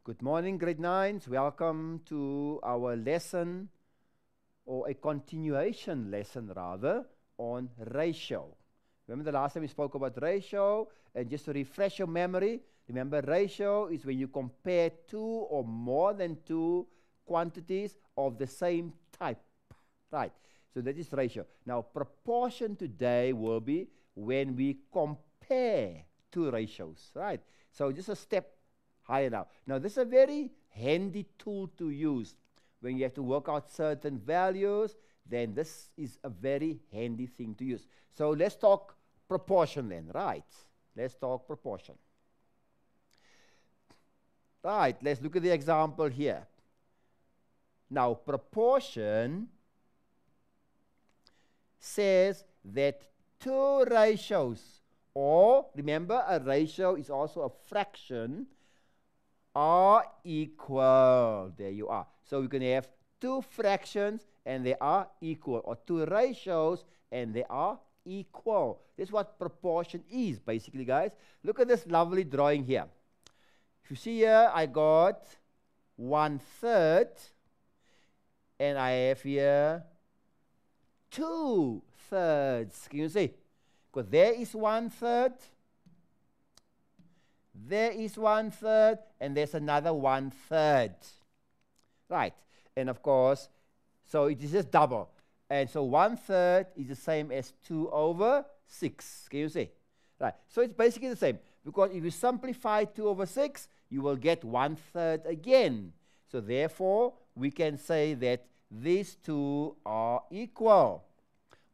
Good morning, grade 9s. Welcome to our lesson, or a continuation lesson rather, on ratio. Remember the last time we spoke about ratio? And just to refresh your memory, remember ratio is when you compare two or more than two quantities of the same type. Right, so that is ratio. Now, proportion today will be when we compare two ratios, right? So just a step higher now. Now, this is a very handy tool to use when you have to work out certain values. Then this is a very handy thing to use. So let's talk proportion then, right? Let's talk proportion. Right, let's look at the example here. Now, proportion says that two ratios, or remember, a ratio is also a fraction, are equal. There you are. So we can have two fractions and they are equal, or two ratios and they are equal. That's what proportion is, basically, guys. Look at this lovely drawing here. If you see here, I got 1/3, and I have here 2/3. Can you see? Because there is 1/3. There is 1/3, and there's another 1/3. Right. And of course, so it is just double. And so 1/3 is the same as 2/6. Can you see? Right. So it's basically the same. Because if you simplify 2/6, you will get 1/3 again. So therefore, we can say that these two are equal.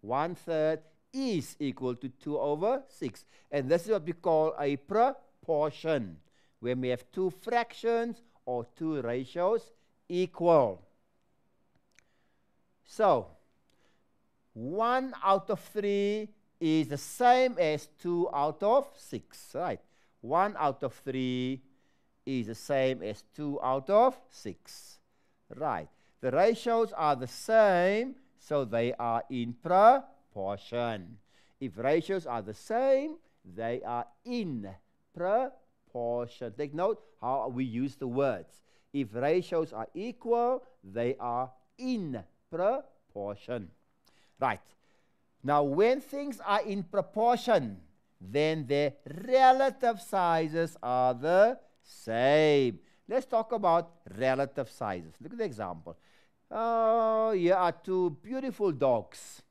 1/3 is equal to 2/6. And this is what we call a proportion, when we have two fractions or two ratios equal. So, 1/3 is the same as 2/6, right? 1/3 is the same as 2/6, right? The ratios are the same, so they are in proportion. If ratios are the same, they are in proportion. Take note how we use the words. If ratios are equal, they are in proportion. Right. Now, when things are in proportion, then their relative sizes are the same. Let's talk about relative sizes. Look at the example. Here are two beautiful dogs.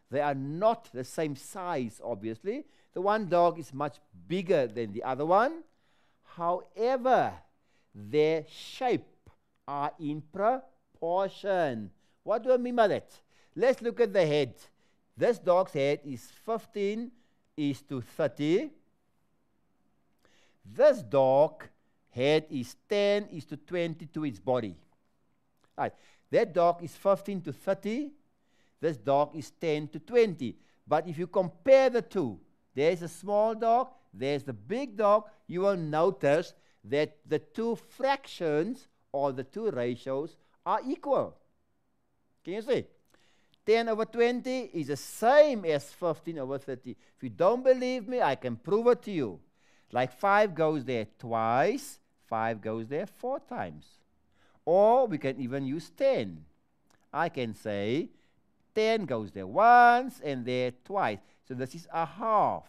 They are not the same size, obviously. The one dog is much bigger than the other one. However, their shape are in proportion. What do I mean by that? Let's look at the head. This dog's head is 15:30. This dog head is 10:20 to its body. Right. That dog is 15:30. This dog is 10:20. But if you compare the two, there's a small dog, there's the big dog, you will notice that the two fractions or the two ratios are equal. Can you see? 10/20 is the same as 15/30. If you don't believe me, I can prove it to you. Like 5 goes there twice, 5 goes there 4 times. Or we can even use 10. I can say 10 goes there once and there twice. So this is a half.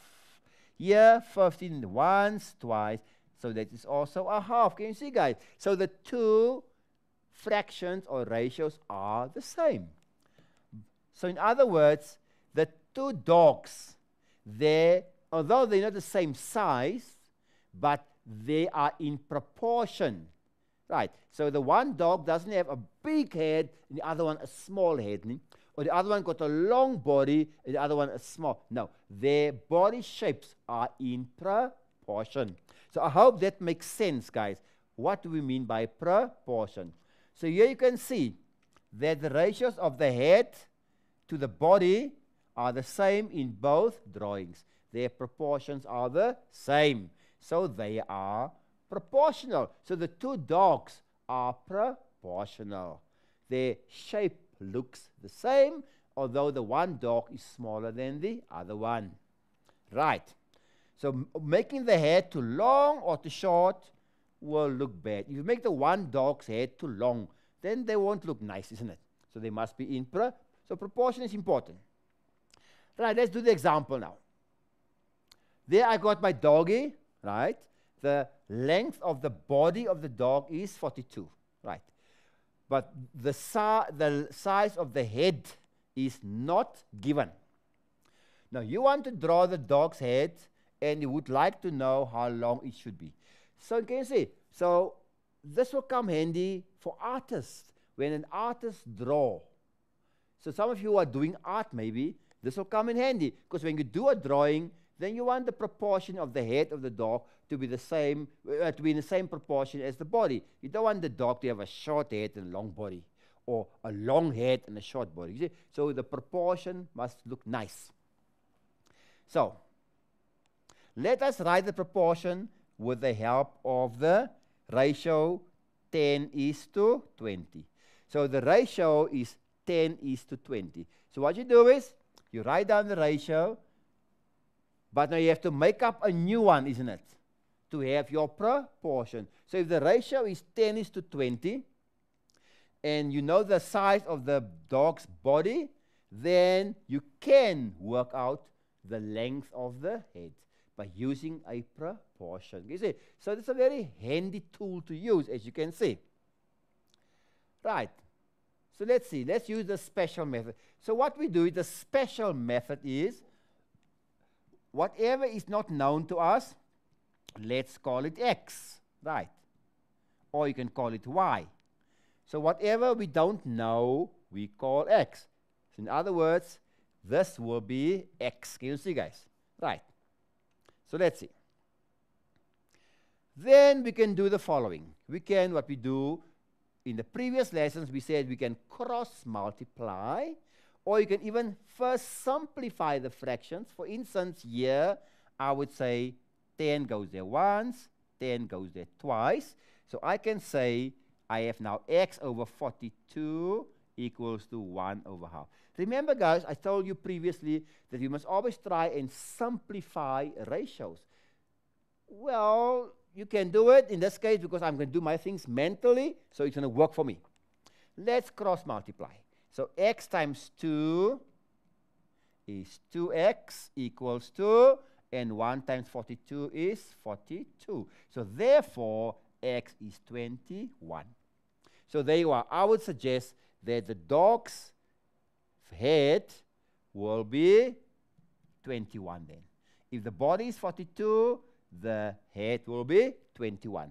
Here, 15 once, twice. So that is also a half. Can you see, guys? So the two fractions or ratios are the same. So in other words, the two dogs, although they're not the same size, but they are in proportion. Right. So the one dog doesn't have a big head and the other one a small head. Or the other one got a long body and the other one a small. No, their body shapes are in proportion. So I hope that makes sense, guys. What do we mean by proportion? So here you can see that the ratios of the head to the body are the same in both drawings. Their proportions are the same. So they are proportional. So the two dogs are proportional. Their shape looks the same, although the one dog is smaller than the other one. Right. So making the head too long or too short will look bad. If you make the one dog's head too long, then they won't look nice, isn't it? So they must be in so proportion is important. Right, let's do the example now. There I got my doggy, right? The length of the body of the dog is 42, right? But the size of the head is not given. Now you want to draw the dog's head, and you would like to know how long it should be. So you can see, so this will come handy for artists, when an artist draw. So some of you are doing art maybe, this will come in handy, because when you do a drawing, then you want the proportion of the head of the dog to be the same, to be in the same proportion as the body. You don't want the dog to have a short head and a long body, or a long head and a short body. You see? So the proportion must look nice. So let us write the proportion with the help of the ratio 10:20. So the ratio is 10:20. So what you do is, you write down the ratio, but now you have to make up a new one, isn't it? To have your proportion. So if the ratio is 10:20, and you know the size of the dog's body, then you can work out the length of the head by using a proportion. You see? So it's a very handy tool to use, as you can see. Right. So let's see. Let's use the special method. So what we do, the special method is, whatever is not known to us, let's call it x, right? Or you can call it y. So whatever we don't know, we call x. So in other words, this will be x. Can you see, guys? Right. So let's see. Then we can do the following. What we do in the previous lessons, we said we can cross multiply, or you can even first simplify the fractions. For instance, here, I would say 10 goes there once, 10 goes there twice. So I can say I have now x over 42 equals to 1 over half. Remember, guys, I told you previously that you must always try and simplify ratios. Well, you can do it in this case because I'm going to do my things mentally, so it's going to work for me. Let's cross multiply. So x times 2 is 2x equals 2, and 1 times 42 is 42. So therefore, x is 21. So there you are. I would suggest that the dog's head will be 21 then. If the body is 42, the head will be 21.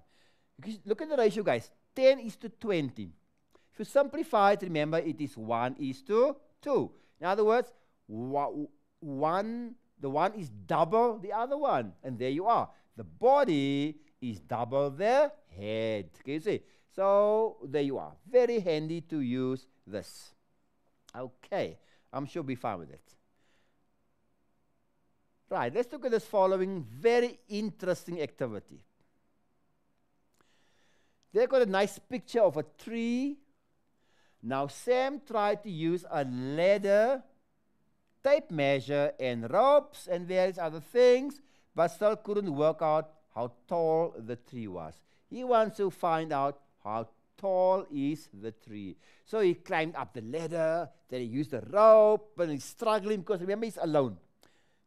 Because look at the ratio, guys. 10:20. If you simplify it, remember it is 1:2. In other words, the one is double the other one. And there you are. The body is double the head. Can you see? So there you are. Very handy to use this. Okay. I'm sure we'll be fine with it. Right. Let's look at this following very interesting activity. They've got a nice picture of a tree. Now Sam tried to use a ladder, tape measure, and ropes and various other things, but still couldn't work out how tall the tree was. He wants to find out how tall is the tree. So he climbed up the ladder, then he used the rope, and he's struggling because remember he's alone.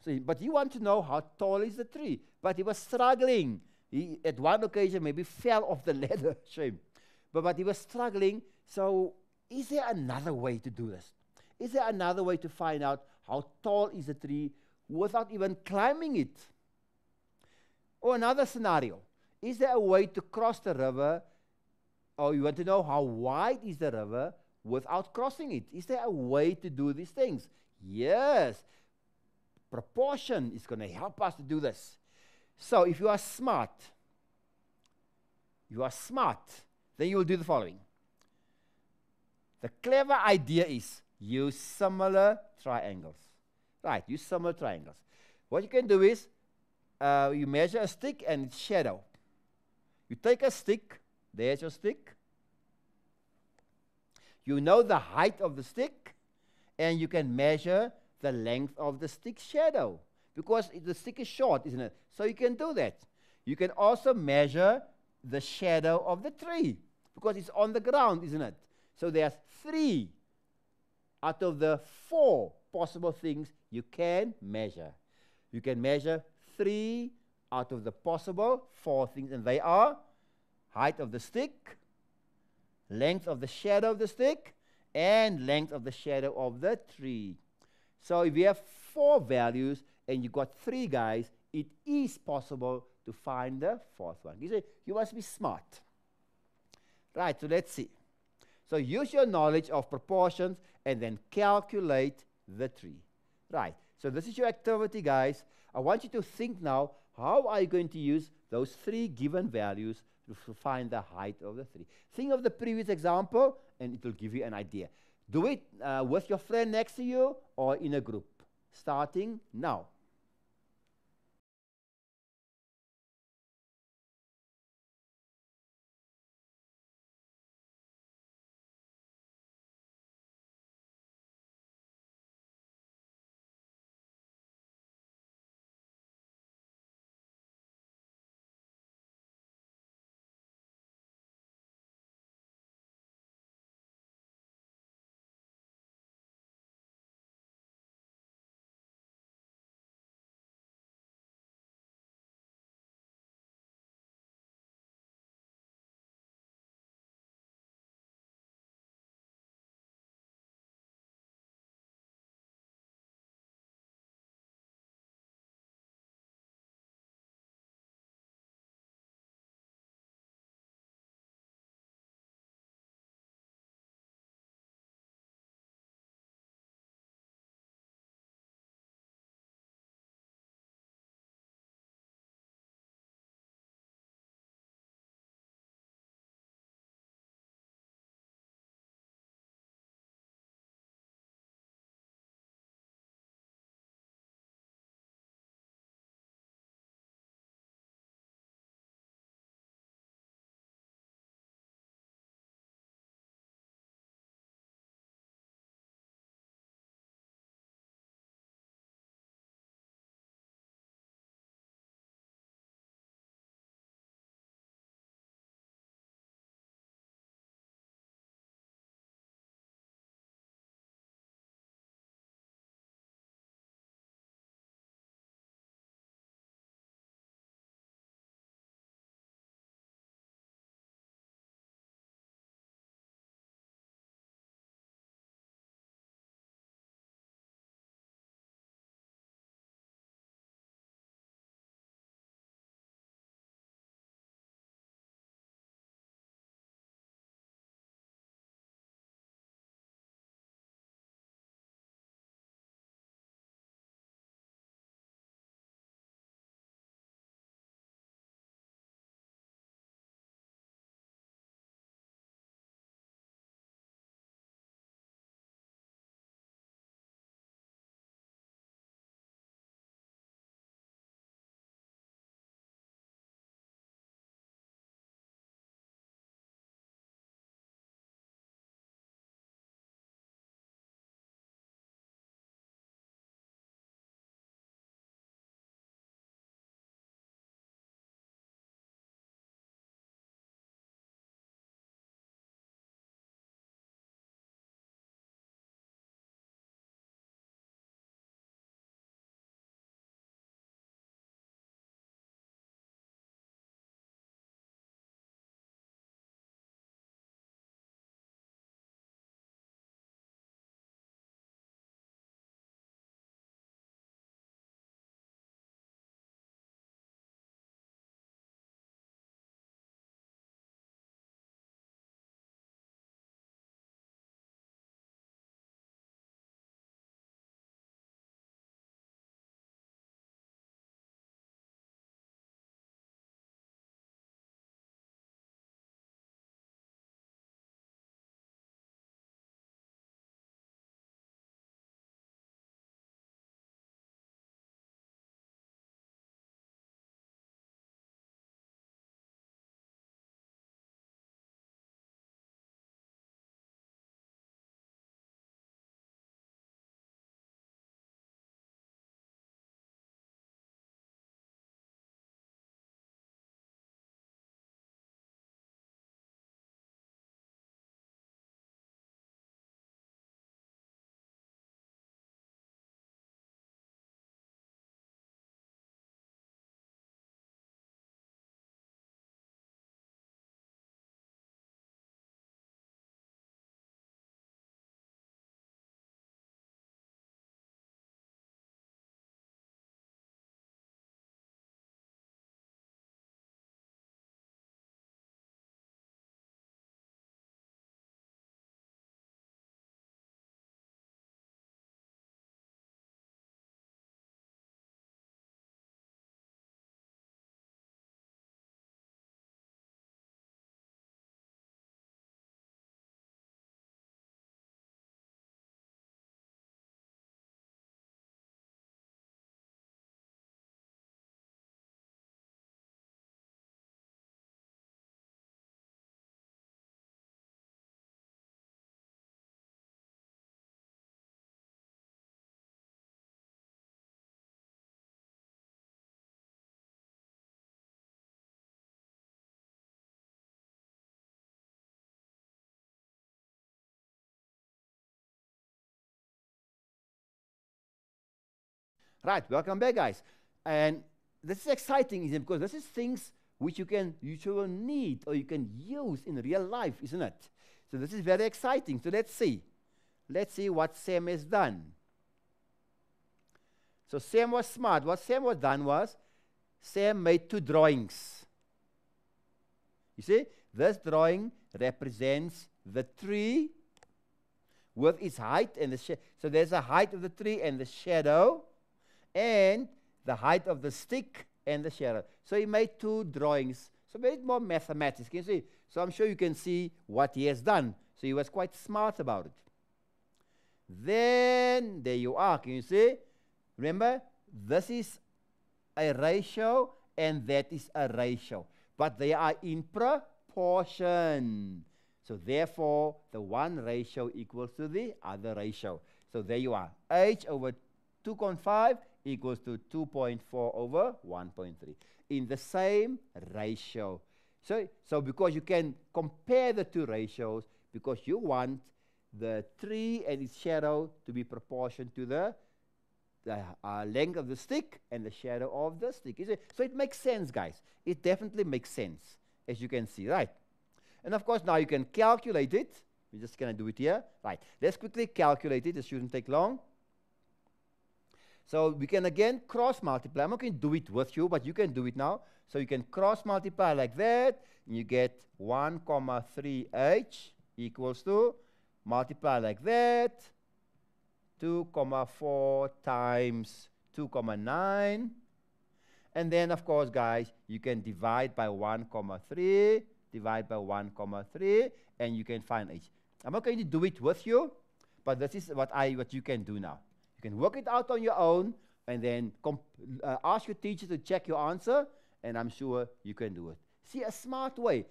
But he wants to know how tall is the tree. But he was struggling. He, at one occasion, maybe fell off the ladder. Shame. But he was struggling. So is there another way to do this? Is there another way to find out how tall is the tree without even climbing it? Or another scenario. Is there a way to cross the river, or you want to know how wide is the river without crossing it? Is there a way to do these things? Yes. Proportion is going to help us to do this. So if you are smart, then you will do the following. The clever idea is use similar triangles. Right, use similar triangles. What you can do is you measure a stick and its shadow. You take a stick, there's your stick. You know the height of the stick, and you can measure the length of the stick's shadow, because the stick is short, isn't it? So you can do that. You can also measure the shadow of the tree, because it's on the ground, isn't it? So there's 3 out of the 4 possible things you can measure. You can measure 3 out of the possible 4 things, and they are height of the stick, length of the shadow of the stick, and length of the shadow of the tree. So if you have 4 values and you got 3 guys, it is possible to find the 4th one. You say, you must be smart. Right, so let's see. So use your knowledge of proportions and then calculate the tree. Right, so this is your activity, guys. I want you to think now, how are you going to use those 3 given values to find the height of the tree? Think of the previous example, and it will give you an idea. Do it with your friend next to you or in a group. Starting now. Right, welcome back, guys. And this is exciting, isn't it? Because this is things which you will need or you can use in real life, isn't it? So this is very exciting. So let's see. Let's see what Sam has done. So Sam was smart. What Sam was done was, Sam made 2 drawings. You see, this drawing represents the tree with its height and the shadow. So there's a height of the tree and the shadow, and the height of the stick and the shadow. So he made 2 drawings. So made more mathematics. Can you see? So I'm sure you can see what he has done. So he was quite smart about it. Then, there you are. Can you see? Remember, this is a ratio and that is a ratio. But they are in proportion. So therefore, the one ratio equals to the other ratio. So there you are. H over 2.5 equals to 2.4 over 1.3. In the same ratio. So because you can compare the 2 ratios, because you want the tree and its shadow to be proportional to the length of the stick and the shadow of the stick. So it makes sense, guys. It definitely makes sense, as you can see, right? And of course, now you can calculate it. We're just going to do it here. Right. Let's quickly calculate it. It shouldn't take long. So we can again cross multiply. I'm not going to do it with you, but you can do it now. So you can cross multiply like that, and you get 1,3h equals to, multiply like that, 2,4 times 2,9. And then, of course, guys, you can divide by 1,3, divide by 1,3, and you can find h. I'm not going to do it with you, but this is what you can do now. You can work it out on your own, and then ask your teacher to check your answer, and I'm sure you can do it. See, a smart way.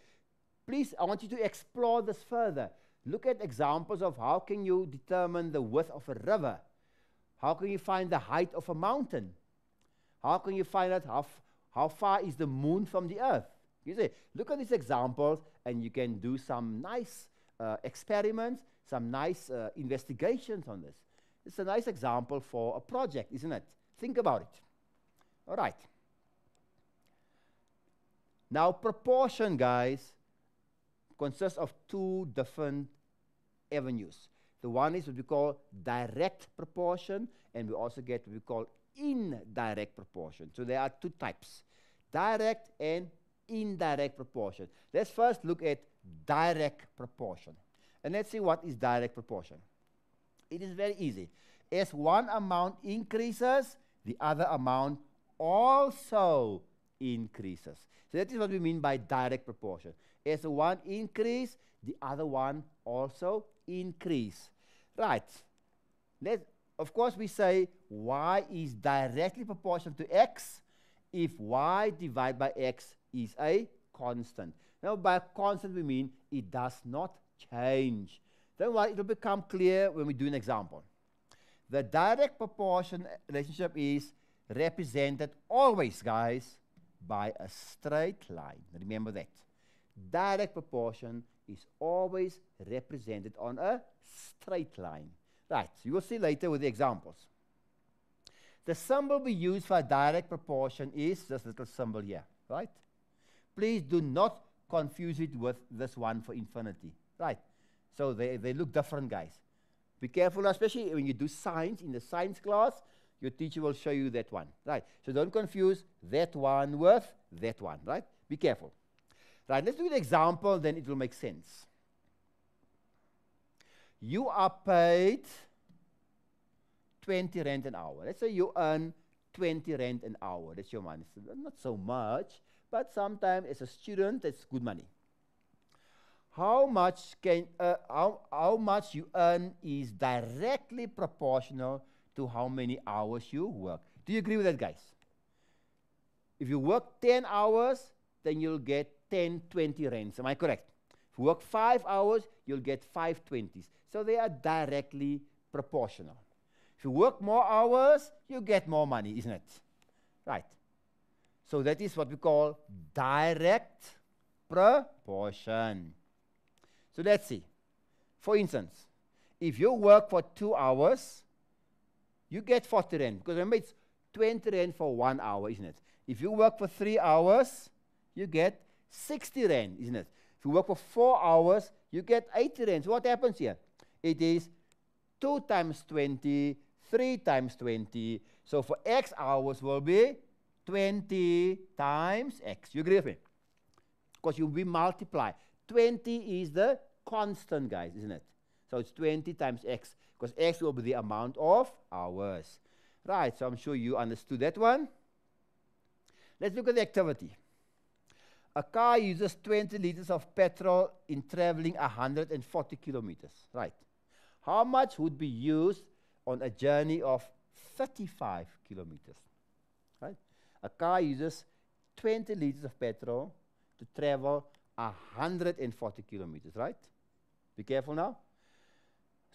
Please, I want you to explore this further. Look at examples of how can you determine the width of a river. How can you find the height of a mountain? How can you find out how far is the moon from the earth? You see, look at these examples, and you can do some nice experiments, some nice investigations on this. It's a nice example for a project, isn't it? Think about it. All right. Now, proportion, guys, consists of 2 different avenues. The one is what we call direct proportion, and we also get what we call indirect proportion. So there are 2 types, direct and indirect proportion. Let's first look at direct proportion. And let's see what is direct proportion. It is very easy. As one amount increases, the other amount also increases. So that is what we mean by direct proportion. As one increase, the other one also increase. Right. Of course, we say y is directly proportional to x if y divided by x is a constant. Now, by a constant, we mean it does not change. Then it will become clear when we do an example. The direct proportion relationship is represented always, guys, by a straight line. Remember that. Direct proportion is always represented on a straight line. Right, you will see later with the examples. The symbol we use for direct proportion is this little symbol here, right? Please do not confuse it with this one for infinity, right? So they look different, guys. Be careful, especially when you do science, in the science class, your teacher will show you that one, right? So don't confuse that one with that one, right? Be careful. Right, let's do an example, then it will make sense. You are paid 20 rand an hour. Let's say you earn 20 rand an hour. That's your money. So not so much, but sometimes as a student, that's good money. How much you earn is directly proportional to how many hours you work. Do you agree with that, guys? If you work 10 hours, then you'll get 10/20 rands. Am I correct? If you work 5 hours, you'll get 5/20s. So they are directly proportional. If you work more hours, you get more money, isn't it? Right. So that is what we call direct proportion. So let's see. For instance, if you work for 2 hours, you get 40 rand. Because remember, it's 20 rand for 1 hour, isn't it? If you work for 3 hours, you get 60 rand, isn't it? If you work for 4 hours, you get 80 rand. So what happens here? It is 2 times 20, 3 times 20. So for X hours will be 20 times X. You agree with me? Because you will multiply. 20 is the constant, guys, isn't it? So it's 20 times X, because X will be the amount of hours. Right, so I'm sure you understood that one. Let's look at the activity. A car uses 20 liters of petrol in traveling 140 kilometers. Right. How much would be used on a journey of 35 kilometers? Right. A car uses 20 liters of petrol to travel 140 kilometers, right? Be careful now.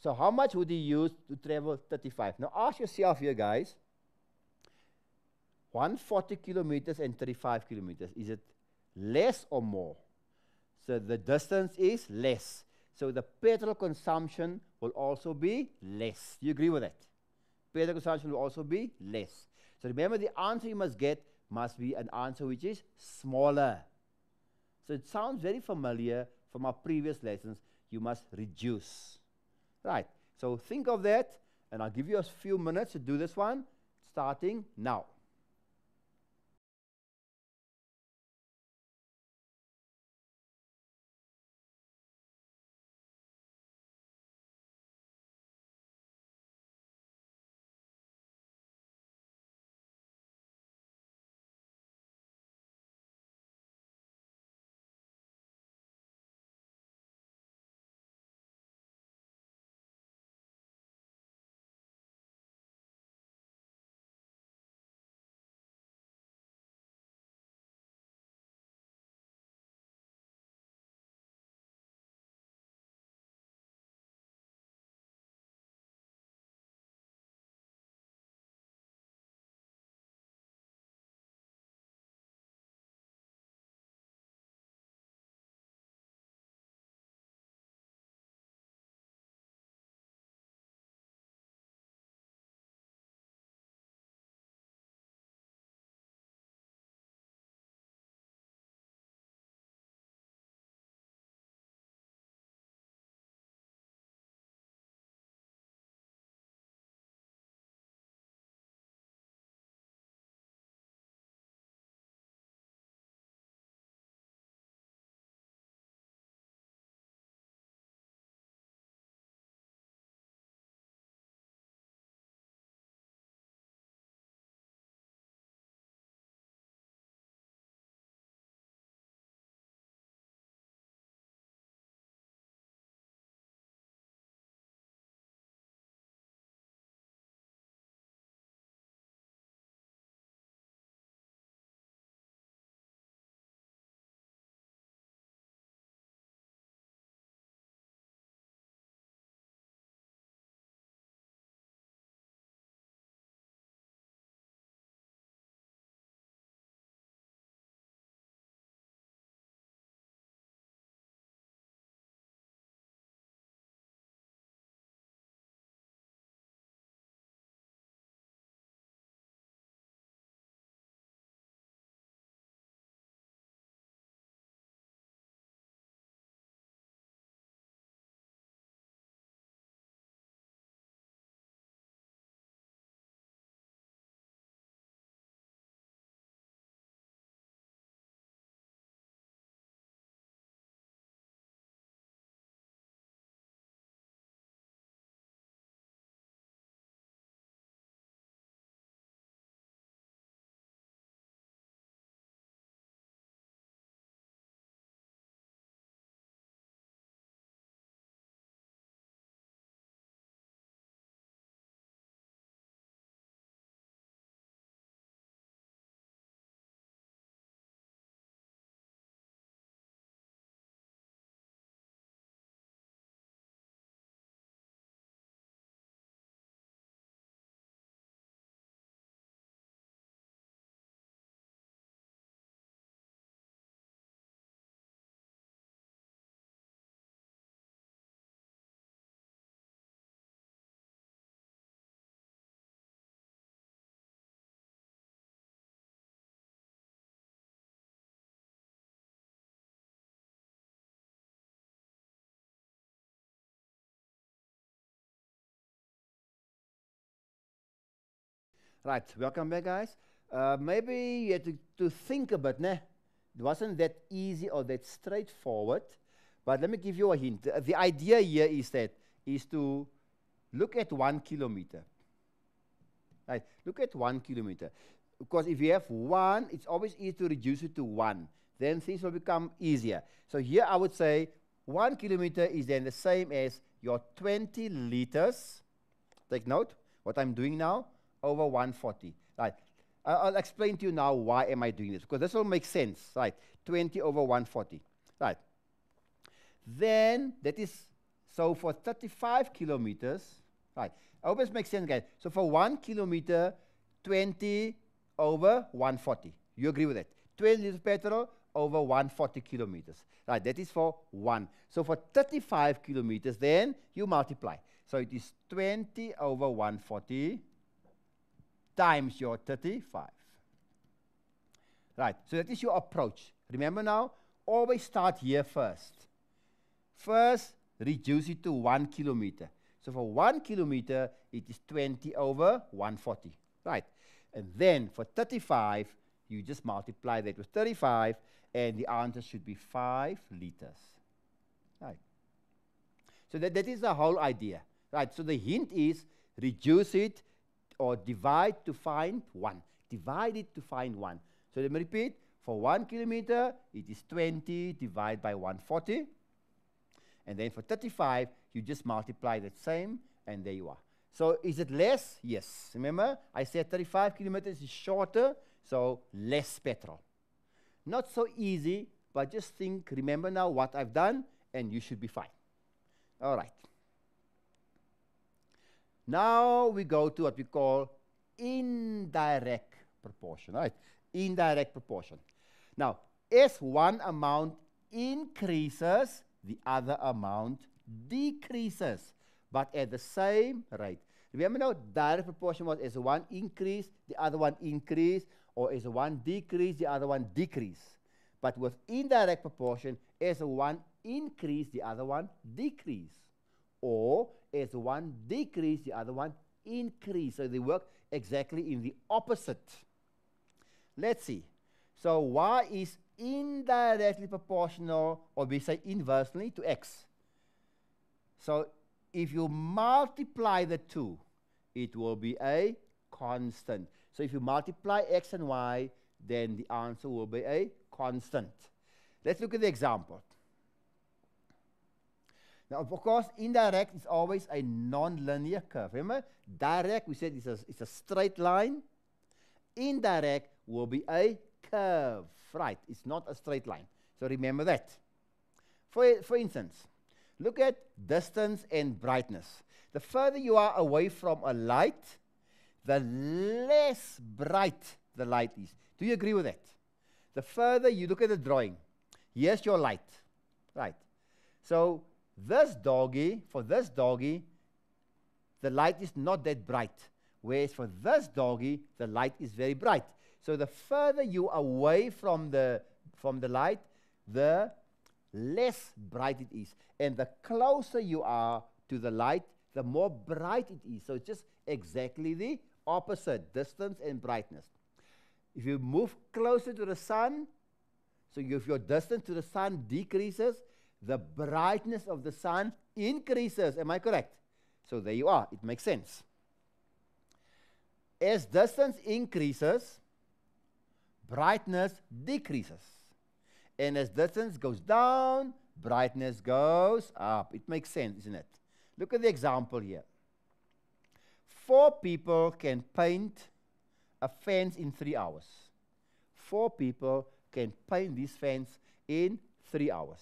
So how much would he use to travel 35? Now ask yourself here, guys. 140 kilometers and 35 kilometers. Is it less or more? So the distance is less. So the petrol consumption will also be less. Do you agree with that? Petrol consumption will also be less. So remember, the answer you must get must be an answer which is smaller. So it sounds very familiar from our previous lessons. You must reduce. Right. So think of that, and I'll give you a few minutes to do this one, starting now. Right, welcome back, guys. Maybe you had to think a bit, ne? It wasn't that easy or that straightforward, but let me give you a hint. The idea here is to look at 1 kilometer. Right, look at 1 kilometer. Because if you have 1, it's always easy to reduce it to 1. Then things will become easier. So here I would say 1 kilometer is then the same as your 20 liters. Take note what I'm doing now over 140. Right. I'll explain to you now why am I doing this, because this will make sense. Right. 20 over 140. Right. Then that is, so for 35 kilometers, right. I hope this makes sense, guys. So for 1 kilometer, 20 over 140. You agree with that? 20 liters petrol over 140 kilometers. Right, that is for 1. So for 35 kilometers, then you multiply. So it is 20 over 140 times your 35. Right, so that is your approach. Remember now, always start here first. First, reduce it to 1 kilometer. So for 1 kilometer, it is 20 over 140. Right, and then for 35, you just multiply that with 35, and the answer should be 5 liters. Right. So that is the whole idea. Right. So the hint is reduce it or divide to find 1. Divide it to find 1. So let me repeat. For 1 kilometer, it is 20 divided by 140. And then for 35, you just multiply that same, and there you are. So is it less? Yes. Remember, I said 35 kilometers is shorter, so less petrol. Not so easy, but just think, remember now what I've done, and you should be fine. All right. Now we go to what we call indirect proportion. Right? Indirect proportion. Now, as one amount increases, the other amount decreases, but at the same rate. Remember now, direct proportion was as one increase, the other one increase, or as one decrease, the other one decrease. But with indirect proportion, as one increase, the other one decrease. Or as one decrease, the other one increase. So they work exactly in the opposite. Let's see. So y is indirectly proportional, or we say inversely, to x. So if you multiply the two, it will be a constant. So if you multiply x and y, then the answer will be a constant. Let's look at the example. Now, of course, indirect is always a non-linear curve. Remember, direct, we said it's a straight line. Indirect will be a curve. Right, it's not a straight line. So remember that. For instance, look at distance and brightness. The further you are away from a light, the less bright the light is. Do you agree with that? The further you look at the drawing, here's your light. Right. So this doggy, for this doggy, the light is not that bright. Whereas for this doggy, the light is very bright. So the further you are away from the light, the less bright it is. And the closer you are to the light, the more bright it is. So it's just exactly the opposite, distance and brightness. If you move closer to the sun, so if your distance to the sun decreases, the brightness of the sun increases. Am I correct? So there you are. It makes sense. As distance increases, brightness decreases. And as distance goes down, brightness goes up. It makes sense, isn't it? Look at the example here. 4 people can paint a fence in 3 hours. 4 people can paint this fence in 3 hours.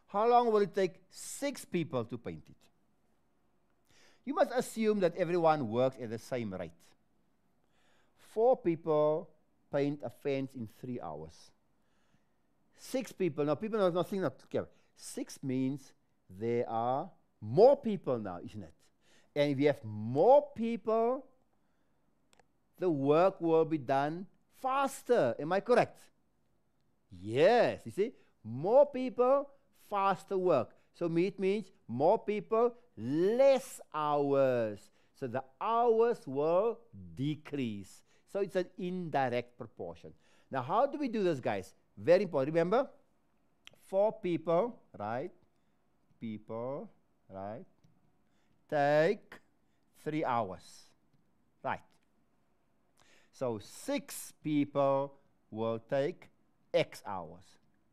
How long will it take 6 people to paint it? You must assume that everyone works at the same rate. 4 people paint a fence in 3 hours. 6 people, now people are not thinking of, okay, 6 means there are more people now, isn't it? And if you have more people, the work will be done faster. Am I correct? Yes, you see, more people, faster work. So it means more people, less hours. So the hours will decrease. So it's an indirect proportion. Now, how do we do this, guys? Very important. Remember, 4 people, right? People, right? Take 3 hours, right? So 6 people will take X hours.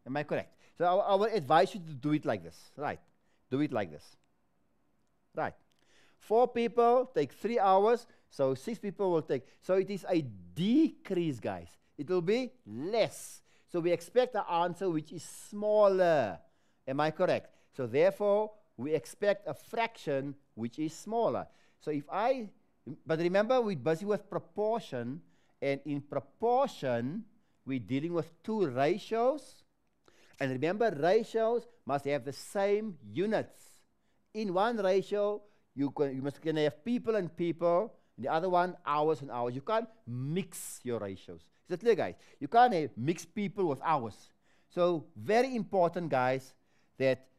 Am I correct? So I will advise you to do it like this, right? Do it like this, right? 4 people take 3 hours, so 6 people will take. So it is a decrease, guys. It will be less. So we expect an answer which is smaller. Am I correct? So therefore, we expect a fraction which is smaller. So but remember, we're busy with proportion, and in proportion, we're dealing with 2 ratios. And remember, ratios must have the same units. In one ratio, you must have people and people. In the other one, hours and hours. You can't mix your ratios. Is that clear, guys? You can't mix people with hours. So very important, guys, that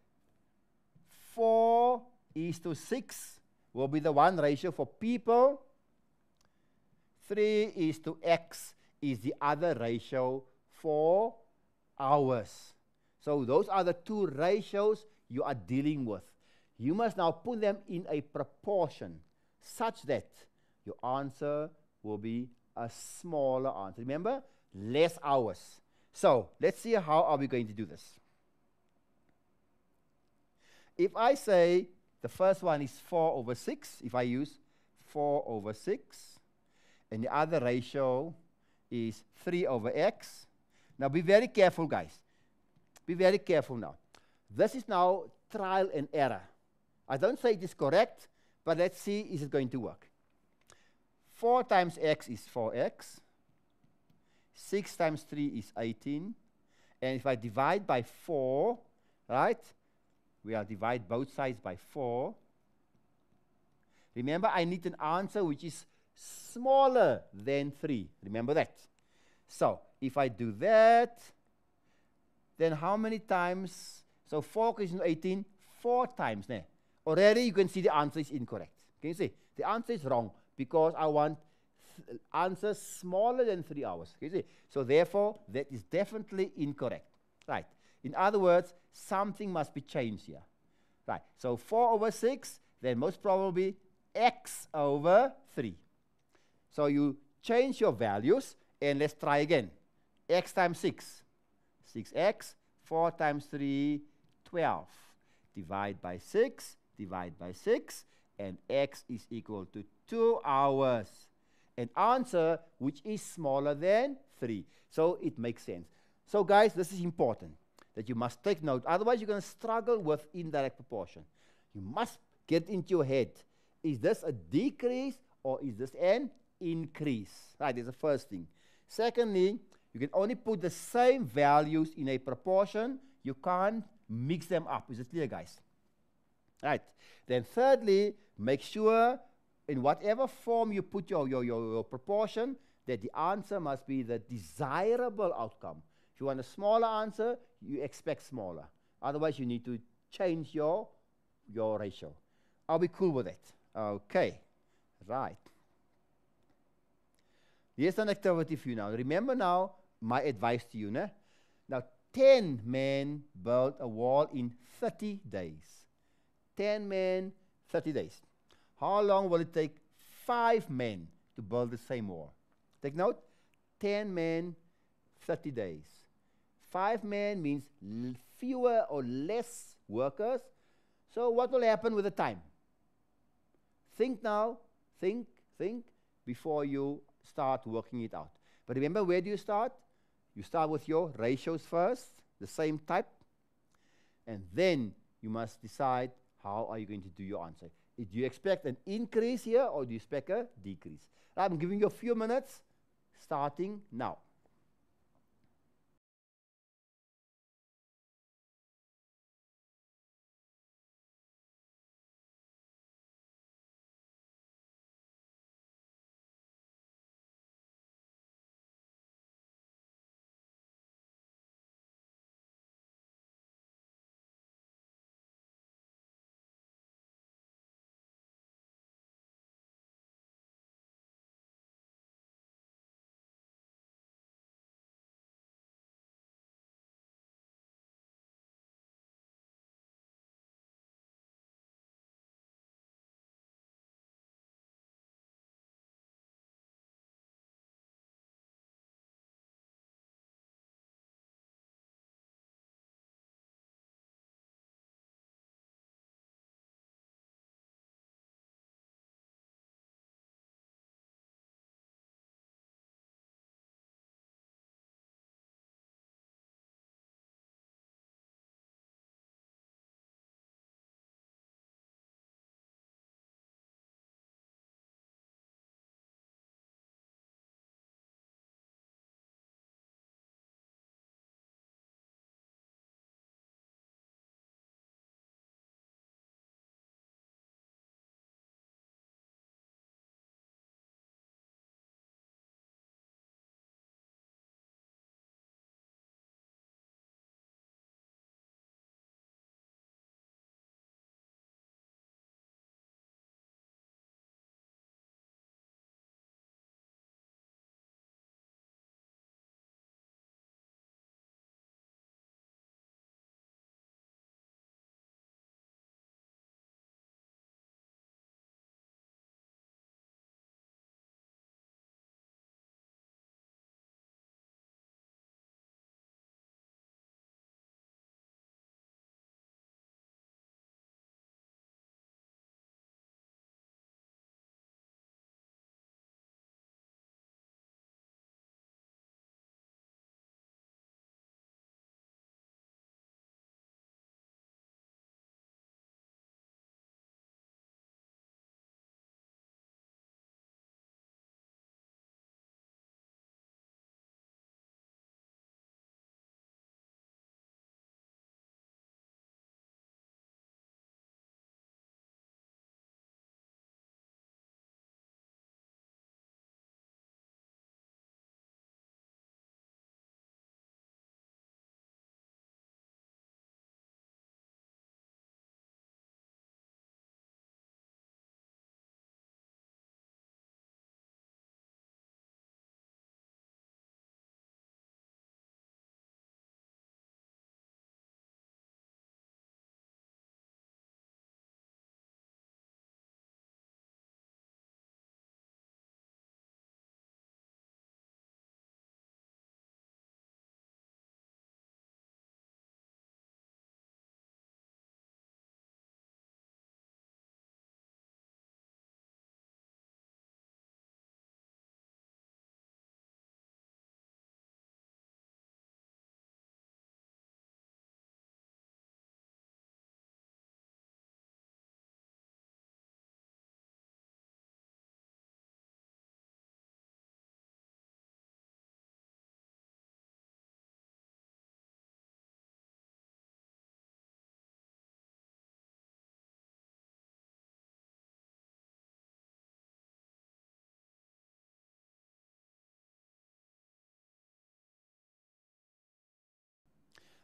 4:6 will be the one ratio for people. 3:X is the other ratio for hours. So those are the 2 ratios you are dealing with. You must now put them in a proportion such that your answer will be a smaller answer. Remember, less hours. So let's see how are we going to do this. If I say the first one is 4/6, if I use 4/6, and the other ratio is 3/X. Now be very careful, guys. Be very careful now. This is now trial and error. I don't say it is correct, but let's see, is it going to work? 4 times X is 4X. 6 times 3 is 18. And if I divide by 4, right? We'll divide both sides by 4. Remember, I need an answer which is smaller than 3. Remember that. So, if I do that, then how many times? So, 4 is 18, 4 times. Already you can see the answer is incorrect. Can you see? The answer is wrong because I want answers smaller than 3 hours. Can you see? So, therefore, that is definitely incorrect. Right. In other words, something must be changed here. Right. So, 4/6, then most probably X/3. So, you change your values, and let's try again. X times 6. 6X. 4 times 3, 12. Divide by 6, divide by 6, and X is equal to 2 hours. An answer which is smaller than 3. So it makes sense. So guys, this is important that you must take note. Otherwise, you're going to struggle with indirect proportion. You must get into your head. Is this a decrease or is this an increase? Right, that's the first thing. Secondly, you can only put the same values in a proportion. You can't mix them up. Is it clear, guys? Right. Then thirdly, make sure in whatever form you put your proportion, that the answer must be the desirable outcome. If you want a smaller answer, you expect smaller. Otherwise, you need to change your ratio. Are we cool with that? Okay. Right. Here's an activity for you now. Remember now my advice to you. Now, 10 men built a wall in 30 days. 10 men, 30 days. How long will it take 5 men to build the same wall? Take note, 10 men, 30 days. 5 men means fewer or less workers. So what will happen with the time? Think now, think before you start working it out. But remember, where do you start? You start with your ratios first, the same type, and then you must decide how are you going to do your answer. Do you expect an increase here or do you expect a decrease? I'm giving you a few minutes starting now.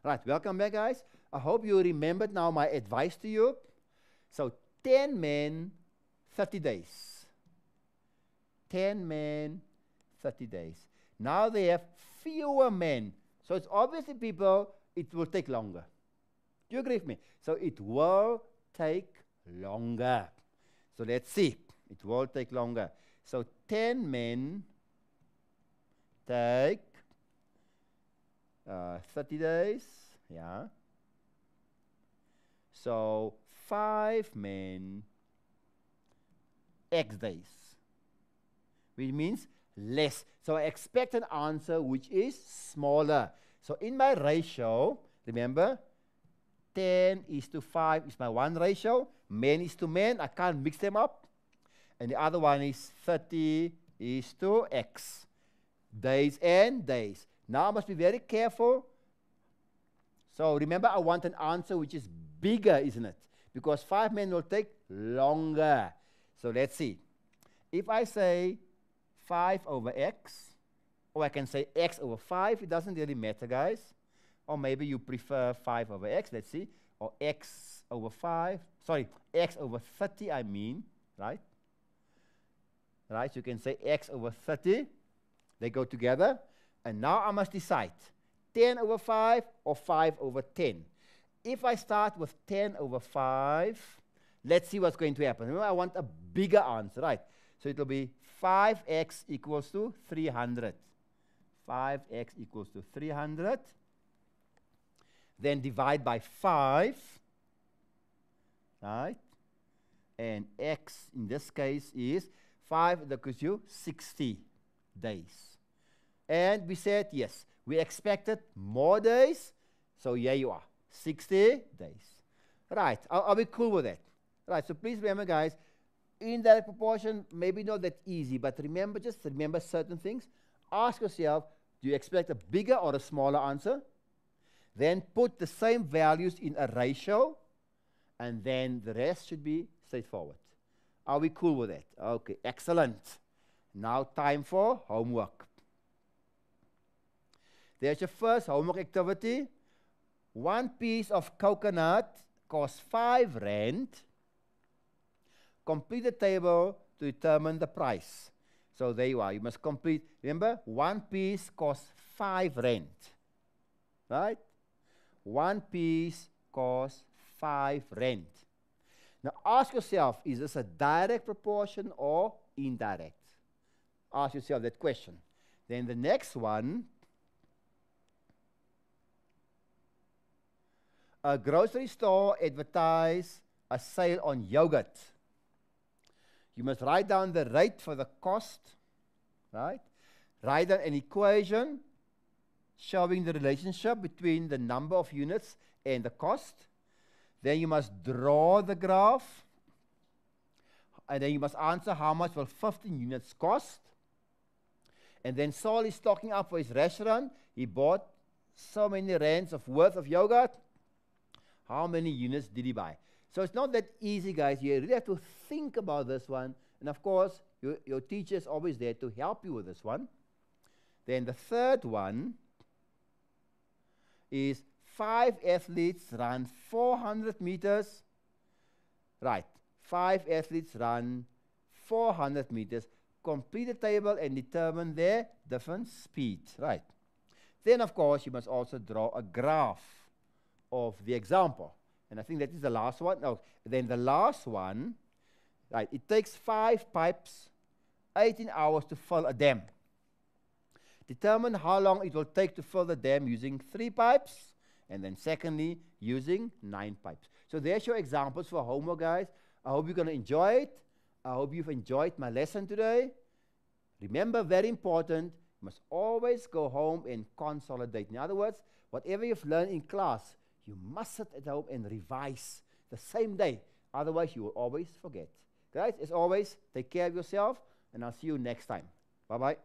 Right, welcome back, guys. I hope you remembered now my advice to you. So 10 men, 30 days. 10 men, 30 days. Now they have fewer men. So it's obviously, people, it will take longer. Do you agree with me? So it will take longer. So let's see. It will take longer. So 10 men take 30 days. Yeah. So 5 men, X days. Which means less. So I expect an answer which is smaller. So in my ratio, remember, 10:5 is my one ratio. Men is to men. I can't mix them up. And the other one is 30:X. Days and days. Now I must be very careful. So remember, I want an answer which is bigger, isn't it? Because 5 men will take longer. So let's see. If I say 5/X, or I can say X/5, it doesn't really matter, guys. Or maybe you prefer 5/X, let's see. Or X/5, sorry, X/30, I mean, right? Right, so you can say X/30. They go together. And now I must decide, 10/5 or 5/10. If I start with 10/5, let's see what's going to happen. Remember, I want a bigger answer, right? So it will be 5x equals to 300. 5x equals to 300. Then divide by 5, right? And x in this case is 5, that gives you 60 days. And we said, yes, we expected more days, so here you are, 60 days. Right, are we cool with that? Right, so please remember, guys, indirect proportion, maybe not that easy, but remember, just remember certain things. Ask yourself, do you expect a bigger or a smaller answer? Then put the same values in a ratio, and then the rest should be straightforward. Are we cool with that? Okay, excellent. Now time for homework. There's your first homework activity. 1 piece of coconut costs 5 rand. Complete the table to determine the price. So there you are. You must complete. Remember, 1 piece costs 5 rand. Right? 1 piece costs 5 rand. Now ask yourself, is this a direct proportion or indirect? Ask yourself that question. Then the next one, a grocery store advertised a sale on yogurt. You must write down the rate for the cost, right? Write down an equation showing the relationship between the number of units and the cost. Then you must draw the graph. And then you must answer how much will 15 units cost. And then Saul is stocking up for his restaurant. He bought so many rands of worth of yogurt. How many units did he buy? So it's not that easy, guys. You really have to think about this one. And of course, your teacher is always there to help you with this one. Then the third one is 5 athletes run 400 meters. Right. 5 athletes run 400 meters. Complete the table and determine their different speeds. Right. Then, of course, you must also draw a graph of the example. And I think that is the last one. Oh, then the last one, right, it takes 5 pipes, 18 hours to fill a dam. Determine how long it will take to fill the dam using 3 pipes, and then secondly, using 9 pipes. So there's your examples for homework, guys. I hope you're going to enjoy it. I hope you've enjoyed my lesson today. Remember, very important, you must always go home and consolidate. In other words, whatever you've learned in class, you must sit at home and revise the same day. Otherwise, you will always forget. Guys, as always, take care of yourself, and I'll see you next time. Bye-bye.